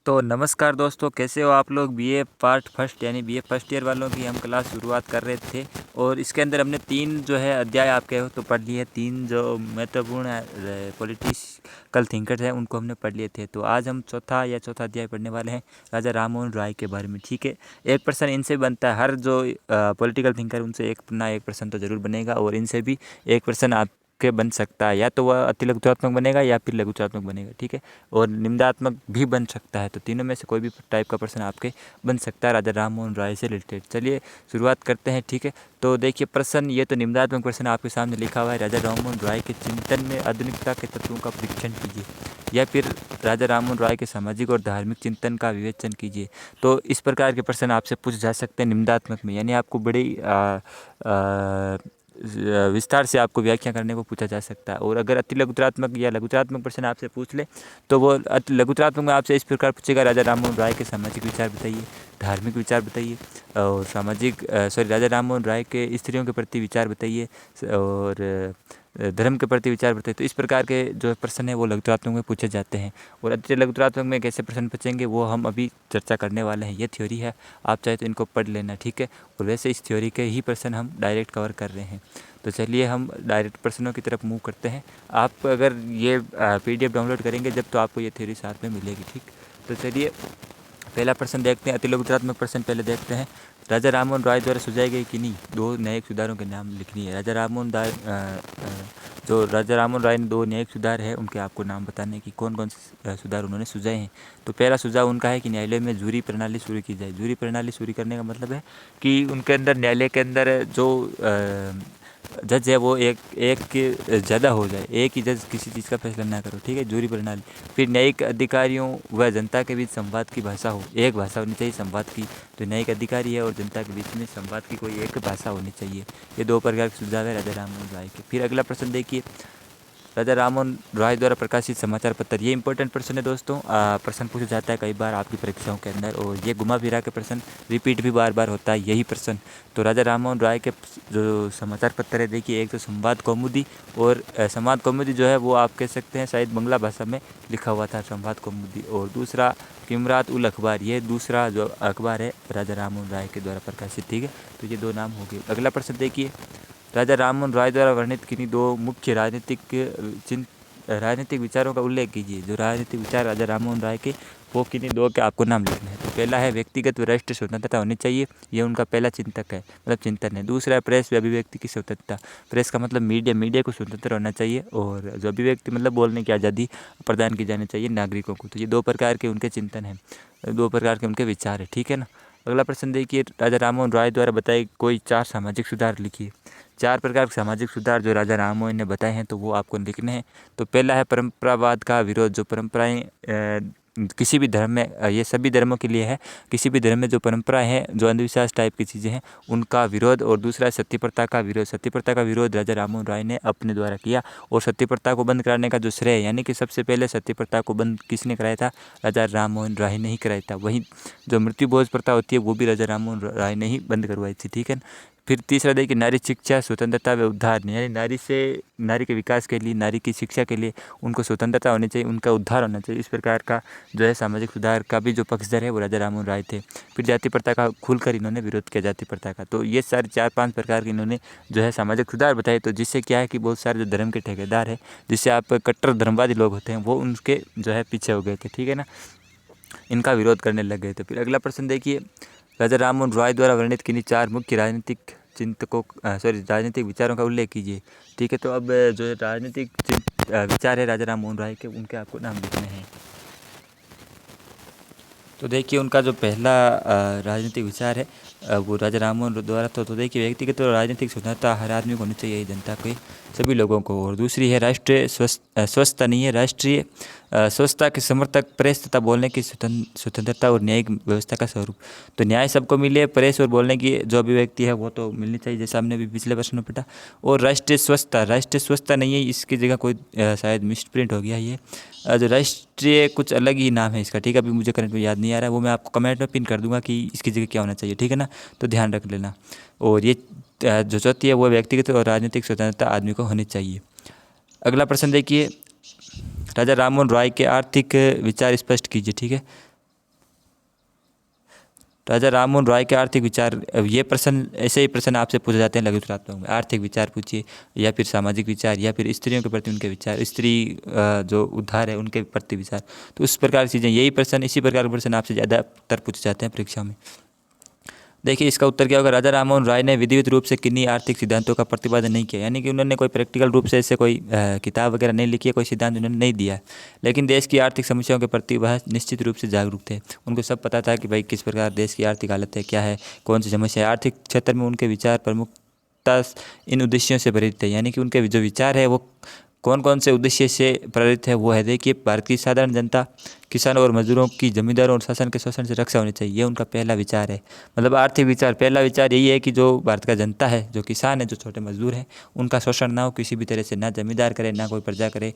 तो नमस्कार दोस्तों, कैसे हो आप लोग। बीए पार्ट फर्स्ट यानी बीए फर्स्ट ईयर वालों की हम क्लास शुरुआत कर रहे थे और इसके अंदर हमने 3 जो है अध्याय आप कहो तो पढ़ लिए। 3 जो महत्वपूर्ण पॉलिटिकल थिंकर्स हैं उनको हमने पढ़ लिए थे। तो आज हम चौथा अध्याय पढ़ने वाले हैं राजा राम मोहन राय के बारे में। ठीक है, एक प्रश्न इनसे बनता है, हर जो पॉलिटिकल थिंकर उनसे एक प्रश्न तो ज़रूर बनेगा और इनसे भी एक प्रश्न आप के बन सकता है, या तो वह अति लघुचात्मक बनेगा या फिर लघुचात्मक बनेगा। ठीक है, और निम्नात्मक भी बन सकता है। तो तीनों में से कोई भी टाइप का प्रश्न आपके बन सकता है राजा राम मोहन राय से रिलेटेड। चलिए शुरुआत करते हैं। ठीक है, तो देखिए प्रश्न, ये तो निम्नात्मक प्रश्न आपके सामने लिखा हुआ है। राजा राम मोहन राय के चिंतन में आधुनिकता के तत्वों का परीक्षण कीजिए, या फिर राजा राम मोहन राय के सामाजिक और धार्मिक चिंतन का विवेचन कीजिए। तो इस प्रकार के प्रश्न आपसे पूछे जा सकते हैं निम्नात्मक में, यानी आपको बड़ी विस्तार से आपको व्याख्या करने को पूछा जा सकता है। और अगर अति लघुतरात्मक या लघुतरात्मक प्रश्न आपसे पूछ ले तो वो अति लघुतरात्मक में आपसे इस प्रकार पूछेगा, राजा राम मोहन राय के सामाजिक विचार बताइए, धार्मिक विचार बताइए, और राजा राम मोहन राय के स्त्रियों के प्रति विचार बताइए, और धर्म के प्रति विचार बताइए। तो इस प्रकार के जो प्रश्न है वो लघुतरात्मक में पूछे जाते हैं। और अति लघुतरात्मक में कैसे प्रश्न पूछेंगे वो हम अभी चर्चा करने वाले हैं। ये थ्योरी है, आप चाहे तो इनको पढ़ लेना। ठीक है, और वैसे इस थ्योरी के ही प्रश्न हम डायरेक्ट कवर कर रहे हैं। तो चलिए हम डायरेक्ट प्रश्नों की तरफ मूव करते हैं। आप अगर ये PDF डाउनलोड करेंगे जब, तो आपको ये थ्योरी साथ में मिलेगी। ठीक, तो चलिए पहला प्रश्न देखते हैं। अति लघुतरात्मक प्रश्न पहले देखते हैं। राजा राम मोहन राय द्वारा सुझाए गए किन्हीं 2 न्यायिक सुधारों के नाम लिखनी है। जो राजा राम मोहन राय ने 2 न्यायिक सुधार है उनके आपको नाम बताने की कौन कौन से सुधार उन्होंने सुझाए हैं। तो पहला सुझाव उनका है कि न्यायालय में जूरी प्रणाली शुरू की जाए। जूरी प्रणाली शुरू करने का मतलब है कि उनके अंदर, न्यायालय के अंदर जो जज है वो एक के ज़्यादा हो जाए, एक ही जज किसी चीज़ का फैसला ना करो। ठीक है, जूरी प्रणाली। फिर न्यायिक अधिकारियों व जनता के बीच संवाद की भाषा हो, एक भाषा होनी चाहिए संवाद की। तो न्यायिक अधिकारी है और जनता के बीच में संवाद की कोई एक भाषा होनी चाहिए। ये 2 प्रकार के सुझाव है राजा राम मोहन राय के। फिर अगला प्रश्न देखिए, राजा राम मोहन राय द्वारा प्रकाशित समाचार पत्र। ये इंपॉर्टेंट प्रश्न है दोस्तों, प्रश्न पूछा जाता है कई बार आपकी परीक्षाओं के अंदर, और ये घुमा फिरा के प्रश्न रिपीट भी बार बार होता है यही प्रश्न। तो राजा राम मोहन राय के जो समाचार पत्र है, देखिए एक तो संवाद कौमुदी, और संवाद कौमुदी जो है वो आप कह सकते हैं शायद बंगला भाषा में लिखा हुआ था संवाद कौमुदी। और दूसरा किमरात उल अखबार, ये दूसरा जो अखबार है राजा राम मोहन राय के द्वारा प्रकाशित। ठीक है, तो ये 2 नाम हो गए। अगला प्रश्न देखिए, राजा राम मोहन राय द्वारा वर्णित किन्हीं 2 मुख्य राजनीतिक विचारों का उल्लेख कीजिए। जो राजनीतिक विचार राजा राम मोहन राय के, वो किन्हीं 2 के आपको नाम लिखने हैं। तो पहला है व्यक्तिगत व राष्ट्रीय स्वतंत्रता होनी चाहिए, ये उनका पहला चिंतक है, मतलब चिंतन है। दूसरा है प्रेस व अभिव्यक्ति की स्वतंत्रता। प्रेस का मतलब मीडिया को स्वतंत्र होना चाहिए, और जो अभिव्यक्ति मतलब बोलने की आज़ादी प्रदान की जानी चाहिए नागरिकों को। तो ये 2 प्रकार के उनके चिंतन हैं, 2 प्रकार के उनके विचार है। ठीक है ना। अगला प्रश्न देखिए, राजा राम मोहन राय द्वारा बताए कोई 4 सामाजिक सुधार लिखिए। 4 प्रकार के सामाजिक सुधार जो राजा राम मोहन ने बताए हैं, तो वो आपको लिखने हैं। तो पहला है परंपरावाद का विरोध। जो परंपराएं किसी भी धर्म में, ये सभी धर्मों के लिए है, किसी भी धर्म में जो परंपराएं हैं, जो अंधविश्वास टाइप की चीज़ें हैं, उनका विरोध। और दूसरा है सती प्रथा का विरोध। सती प्रथा का विरोध राजा राम मोहन राय ने अपने द्वारा किया, और सती प्रथा को बंद कराने का जो श्रेय, यानी कि सबसे पहले सती प्रथा को बंद किसने कराया था, राजा राम मोहन राय ने ही कराया था। वहीं जो मृत्यु भोज प्रथा होती है वो भी राजा राम मोहन राय ने ही बंद करवाई थी। ठीक है। फिर तीसरा देखिए, नारी शिक्षा स्वतंत्रता व उद्धार, यानी नारी के विकास के लिए, नारी की शिक्षा के लिए उनको स्वतंत्रता होनी चाहिए, उनका उद्धार होना चाहिए। इस प्रकार का जो है सामाजिक सुधार का भी जो पक्षधर है वो राजा राम मोहन राय थे। फिर जाति प्रथा का खुलकर इन्होंने विरोध किया, जाति प्रथा का। तो ये सारे 4-5 प्रकार के इन्होंने जो है सामाजिक सुधार बताए। तो जिससे क्या है कि बहुत सारे जो धर्म के ठेकेदार है, जिससे आप कट्टर धर्मवादी लोग होते हैं, वो उनके जो है पीछे हो गए थे। ठीक है ना, इनका विरोध करने लग गए थे। फिर अगला प्रश्न देखिए, राजा राम मोहन राय द्वारा वर्णित किन्हीं 4 मुख्य राजनीतिक विचारों का उल्लेख कीजिए। ठीक है, तो अब जो विचार है राजा राम मोहन राय के, उनके आपको नाम लिखने हैं। तो देखिए उनका जो पहला राजनीतिक विचार है वो राजा राम मोहन द्वारा तो देखिए व्यक्तिगत और राजनीतिक स्वतंत्रता हर आदमी को होनी चाहिए, जनता के सभी लोगों को। और दूसरी है राष्ट्रीय स्वच्छता नहीं है, राष्ट्रीय स्वच्छता के समर्थक, प्रेस तथा बोलने की स्वतंत्रता और न्यायिक व्यवस्था का स्वरूप। तो न्याय सबको मिले, प्रेस और बोलने की जो अभिव्यक्ति है वो तो मिलनी चाहिए, जैसा हमने भी पिछले प्रश्न में पढ़ा। और राष्ट्रीय स्वच्छता नहीं है, इसकी जगह कोई शायद मिसप्रिंट हो गया ये। जो राष्ट्रीय कुछ अलग ही नाम है इसका। ठीक है, अभी मुझे करंट में याद नहीं आ रहा है, वो मैं आपको कमेंट में पिन कर दूंगा कि इसकी जगह क्या होना चाहिए। ठीक है ना, तो ध्यान रख लेना। और ये जो चौथी है वो व्यक्तिगत और राजनीतिक स्वतंत्रता आदमी को होनी चाहिए। अगला प्रश्न देखिए, राजा राम मोहन राय के आर्थिक विचार स्पष्ट कीजिए। ठीक है, राजा राममोहन रॉय के आर्थिक विचार, ये प्रश्न ऐसे ही प्रश्न आपसे पूछे जाते हैं लघुत्तरात्मक में। आर्थिक विचार पूछिए, या फिर सामाजिक विचार, या फिर स्त्रियों के प्रति उनके विचार, स्त्री जो उद्धार है उनके प्रति विचार। तो उस प्रकार की चीज़ें, यही प्रश्न, इसी प्रकार के प्रश्न आपसे ज़्यादातर पूछे जाते हैं परीक्षा में। देखिए इसका उत्तर क्या होगा। राजा राममोहन राय ने विधिवत रूप से किन्हीं आर्थिक सिद्धांतों का प्रतिपादन नहीं किया, यानी कि उन्होंने कोई प्रैक्टिकल रूप से ऐसे कोई किताब वगैरह नहीं लिखी है, कोई सिद्धांत उन्होंने नहीं दिया है। लेकिन देश की आर्थिक समस्याओं के प्रति वह निश्चित रूप से जागरूक थे। उनको सब पता था कि भाई किस प्रकार देश की आर्थिक हालत है, क्या है, कौन सी समस्या है। आर्थिक क्षेत्र में उनके विचार प्रमुखता इन उद्देश्यों से प्रेरित थे, यानी कि उनके जो विचार है वो कौन कौन से उद्देश्य से प्रेरित है। वो है, देखिए, भारत की साधारण जनता, किसानों और मजदूरों की, जमींदारों और शासन के शोषण से रक्षा होनी चाहिए, ये उनका पहला विचार है। मतलब आर्थिक विचार, पहला विचार यही है कि जो भारत का जनता है, जो किसान है, जो छोटे मजदूर हैं, उनका शोषण ना हो किसी भी तरह से, ना जमींदार करे, ना कोई प्रजा करे,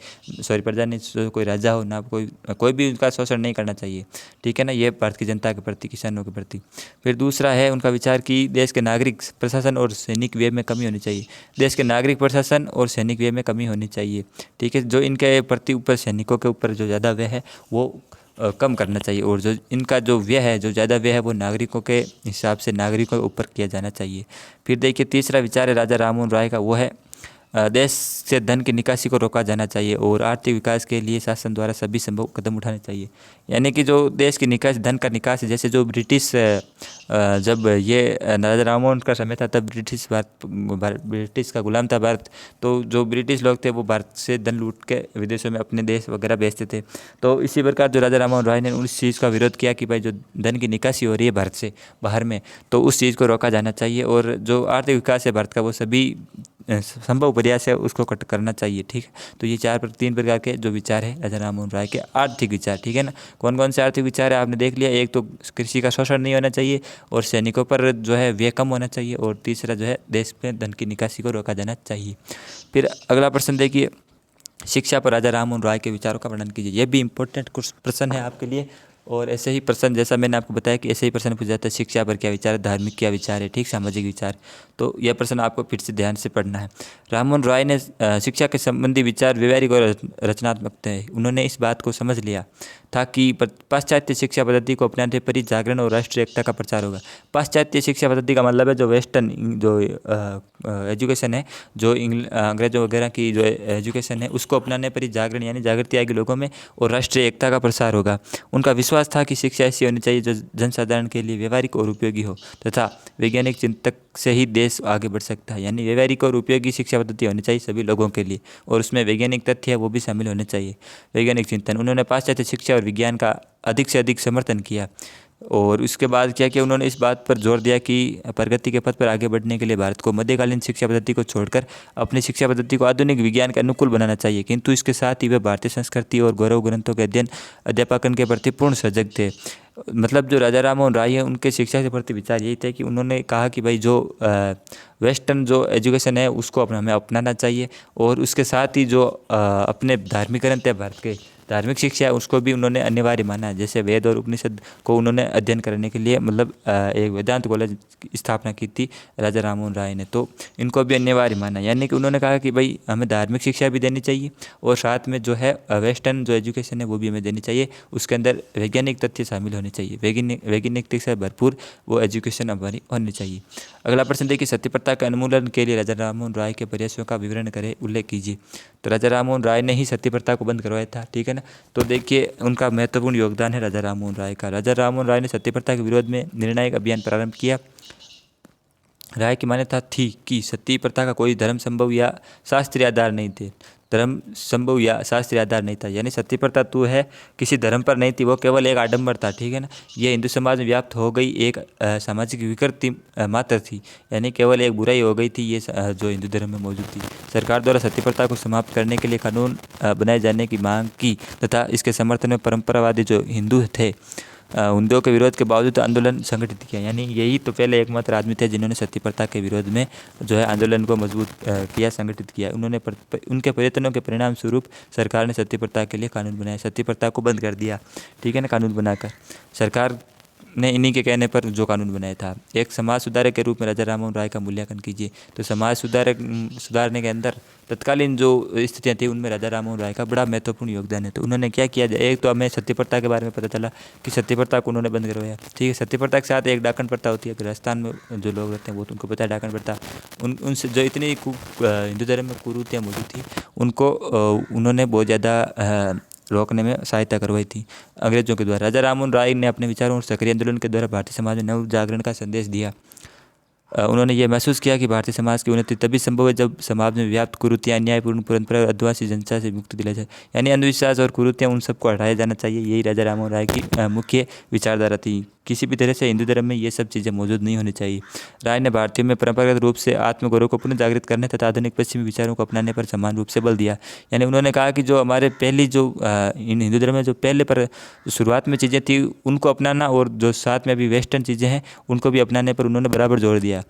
प्रजा नहीं, कोई राजा हो, ना कोई भी उनका शोषण नहीं करना चाहिए। ठीक है ना, ये भारत की जनता के प्रति, किसानों के प्रति। फिर दूसरा है उनका विचार कि देश के नागरिक प्रशासन और सैनिक व्यय में कमी होनी चाहिए। देश के नागरिक प्रशासन और सैनिक व्यय में कमी होनी चाहिए। ठीक है, जो इनके प्रति ऊपर सैनिकों के ऊपर जो ज़्यादा व्यय है वो कम करना चाहिए, और जो इनका जो व्यय है, जो ज़्यादा व्यय है, वो नागरिकों के हिसाब से नागरिकों के ऊपर किया जाना चाहिए। फिर देखिए तीसरा विचार है राजा राममोहन राय का, वो है देश से धन की निकासी को रोका जाना चाहिए और आर्थिक विकास के लिए शासन द्वारा सभी संभव कदम उठाने चाहिए। यानी कि जो देश की निकास, धन का निकास, जैसे जो ब्रिटिश, जब ये राजा राममोहन का समय था तब ब्रिटिश का गुलाम था भारत। तो जो ब्रिटिश लोग थे वो भारत से धन लूट के विदेशों में अपने देश वगैरह भेजते थे। तो इसी प्रकार जो राजा राममोहन राय ने उस चीज़ का विरोध किया कि भाई जो धन की निकासी हो रही है भारत से बाहर में, तो उस चीज़ को रोका जाना चाहिए, और जो आर्थिक विकास है भारत का वो सभी संभव प्रयास है उसको कट करना चाहिए। ठीक है, तो ये तीन प्रकार के जो विचार है राजा राममोहन राय के आर्थिक विचार। ठीक है ना, कौन कौन से आर्थिक विचार है आपने देख लिया। एक तो कृषि का शोषण नहीं होना चाहिए, और सैनिकों पर जो है व्यय कम होना चाहिए, और तीसरा जो है देश में धन की निकासी को रोका जाना चाहिए। फिर अगला प्रश्न देखिए, शिक्षा पर राजा राममोहन राय के विचारों का वर्णन कीजिए। ये भी इंपॉर्टेंट कुछ प्रश्न है आपके लिए, और ऐसे ही प्रश्न, जैसा मैंने आपको बताया कि ऐसे ही प्रश्न पूछा जाता है, शिक्षा पर क्या विचार है, धार्मिक क्या विचार है, ठीक, सामाजिक विचार। तो यह प्रश्न आपको फिर से ध्यान से पढ़ना है। राममोहन राय ने शिक्षा के संबंधी विचार व्यवहारिक और रचनात्मक थे। उन्होंने इस बात को समझ लिया था कि पाश्चात्य शिक्षा पद्धति को अपनाने पर ही जागरण और राष्ट्रीय एकता का प्रचार होगा। पाश्चात्य शिक्षा पद्धति का मतलब है जो वेस्टर्न जो एजुकेशन है, जो अंग्रेजों वगैरह की जो एजुकेशन है, उसको अपनाने पर ही जागरण यानी जागृति आएगी लोगों में, और राष्ट्रीय एकता का प्रसार होगा। उनका विश्वास था कि शिक्षा ऐसी होनी चाहिए जो जनसाधारण के लिए व्यवहारिक और उपयोगी हो, तथा वैज्ञानिक चिंतक से ही देश आगे बढ़ सकता है। यानी व्यवहारिक और उपयोगी शिक्षा पद्धति होनी चाहिए सभी लोगों के लिए, और उसमें वैज्ञानिक तथ्य है वो भी शामिल होने चाहिए, वैज्ञानिक चिंतन। उन्होंने पाश्चात्य शिक्षा और विज्ञान का अधिक से अधिक समर्थन किया, और उसके बाद क्या किया, उन्होंने इस बात पर जोर दिया कि प्रगति के पथ पर आगे बढ़ने के लिए भारत को मध्यकालीन शिक्षा पद्धति को छोड़कर अपनी शिक्षा पद्धति को आधुनिक विज्ञान के अनुकूल बनाना चाहिए। किंतु इसके साथ ही वे भारतीय संस्कृति और गौरव ग्रंथों के अध्यापन के प्रति पूर्ण सजग थे। मतलब जो राजा राममोहन राय है उनके शिक्षा के प्रति विचार यही थे कि उन्होंने कहा कि भाई जो वेस्टर्न जो एजुकेशन है उसको हमें अपनाना चाहिए, और उसके साथ ही जो अपने धार्मिक ग्रंथ है भारत के, धार्मिक शिक्षा है उसको भी उन्होंने अनिवार्य माना है। जैसे वेद और उपनिषद को उन्होंने अध्ययन करने के लिए मतलब एक वेदांत कॉलेज की स्थापना की थी राजा राममोहन राय ने, तो इनको भी अनिवार्य माना। यानी कि उन्होंने कहा कि भाई हमें धार्मिक शिक्षा भी देनी चाहिए, और साथ में जो है वेस्टर्न जो एजुकेशन है वो भी हमें देनी चाहिए, उसके अंदर वैज्ञानिक तथ्य शामिल होने चाहिए, वैज्ञानिक से भरपूर वो एजुकेशन हमारी होनी चाहिए। अगला प्रश्न देखिए, सती प्रथा के उन्मूलन के लिए राजा राममोहन राय के प्रयासों का विवरण करें, उल्लेख कीजिए। तो राजा राममोहन राय ने ही सती प्रथा को बंद करवाया था। ठीक है ना, तो देखिए उनका महत्वपूर्ण योगदान है राजा राममोहन राय का। राजा राममोहन राय ने सती प्रथा के विरोध में निर्णायक अभियान प्रारंभ किया। राय की मान्यता थी कि सती प्रथा का कोई धर्म संभव या शास्त्रीय आधार नहीं थे, धर्म संभव या शास्त्रीय आधार नहीं था। यानी सती प्रथा तो है किसी धर्म पर नहीं थी, वो केवल एक आडंबर था। ठीक है ना, ये हिंदू समाज में व्याप्त हो गई एक सामाजिक विकृति मात्र थी, यानी केवल एक बुराई हो गई थी ये जो हिंदू धर्म में मौजूद थी। सरकार द्वारा सती प्रथा को समाप्त करने के लिए कानून बनाए जाने की मांग की, तथा इसके समर्थन में परंपरावादी जो हिंदू थे हिंदुओं के विरोध के बावजूद आंदोलन संगठित किया। यानी यही तो पहले एकमात्र आदमी थे जिन्होंने सती प्रथा के विरोध में जो है आंदोलन को मजबूत किया, संगठित किया। उन्होंने उनके प्रयत्नों के परिणाम स्वरूप सरकार ने सती प्रथा के लिए कानून बनाया, सती प्रथा को बंद कर दिया। ठीक है ना, कानून बनाकर सरकार ने इन्हीं के कहने पर जो कानून बनाया था। एक समाज सुधारक के रूप में राजा राममोहन राय का मूल्यांकन कीजिए। तो समाज सुधारने के अंदर तत्कालीन जो स्थितियाँ थी उनमें राजा राममोहन राय का बड़ा महत्वपूर्ण योगदान है। तो उन्होंने क्या किया जाए, एक तो हमें सती प्रथा के बारे में पता चला कि सती प्रथा को उन्होंने बंद करवाया। ठीक है, सती प्रथा के साथ एक डाकन प्रथा होती है। राजस्थान में जो लोग रहते हैं वो उनको पता है डाकन प्रथा। उनसे जो इतनी हिंदू धर्म में कुरीतियाँ मौजूद थी उनको उन्होंने बहुत ज़्यादा रोकने में सहायता करवाई थी अंग्रेजों के द्वारा। राजा राममोहन राय ने अपने विचारों और सक्रिय आंदोलन के द्वारा भारतीय समाज में नव जागरण का संदेश दिया। उन्होंने ये महसूस किया कि भारतीय समाज की उन्नति तभी संभव है जब समाज में व्याप्त कुरीतियाँ, अन्यायपूर्ण परंपरा और आदिवासी जनता से मुक्ति दिलाई जाए। यानी अंधविश्वास और कुरीतियाँ उन सबको हटाया जाना चाहिए। यही राजा राममोहन राय की मुख्य विचारधारा थी। किसी भी तरह से हिंदू धर्म में ये सब चीज़ें मौजूद नहीं होनी चाहिए। राय ने भारतीयों में परंपरागत रूप से आत्मगौरव को पुनः जागृत करने तथा आधुनिक पश्चिमी विचारों को अपनाने पर समान रूप से बल दिया। यानी उन्होंने कहा कि जो हमारे पहली जो इन हिंदू धर्म में जो पहले पर शुरुआत में चीज़ें थी उनको अपनाना, और जो साथ में अभी वेस्टर्न चीज़ें हैं उनको भी अपनाने पर उन्होंने बराबर जोर दिया।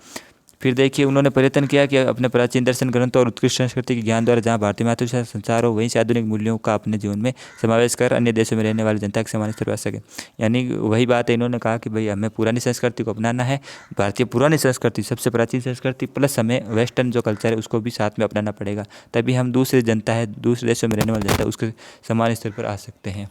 फिर देखिए उन्होंने प्रयत्न किया कि अपने प्राचीन दर्शन ग्रंथों और उत्कृष्ट संस्कृति के ज्ञान द्वारा जहाँ भारतीय मातृभाषा संचार हो वहीं से आधुनिक मूल्यों का अपने जीवन में समावेश कर अन्य देशों में रहने वाली जनता के समान स्तर पर आ सके। यानी वही बात है, इन्होंने कहा कि भाई हमें पुरानी संस्कृति को अपनाना है, भारतीय पुरानी संस्कृति सबसे प्राचीन संस्कृति प्लस हमें वेस्टर्न जो कल्चर है उसको भी साथ में अपनाना पड़ेगा, तभी हम दूसरी जनता है दूसरे देशों में रहने वाली जनता उसके समान स्तर पर आ सकते हैं।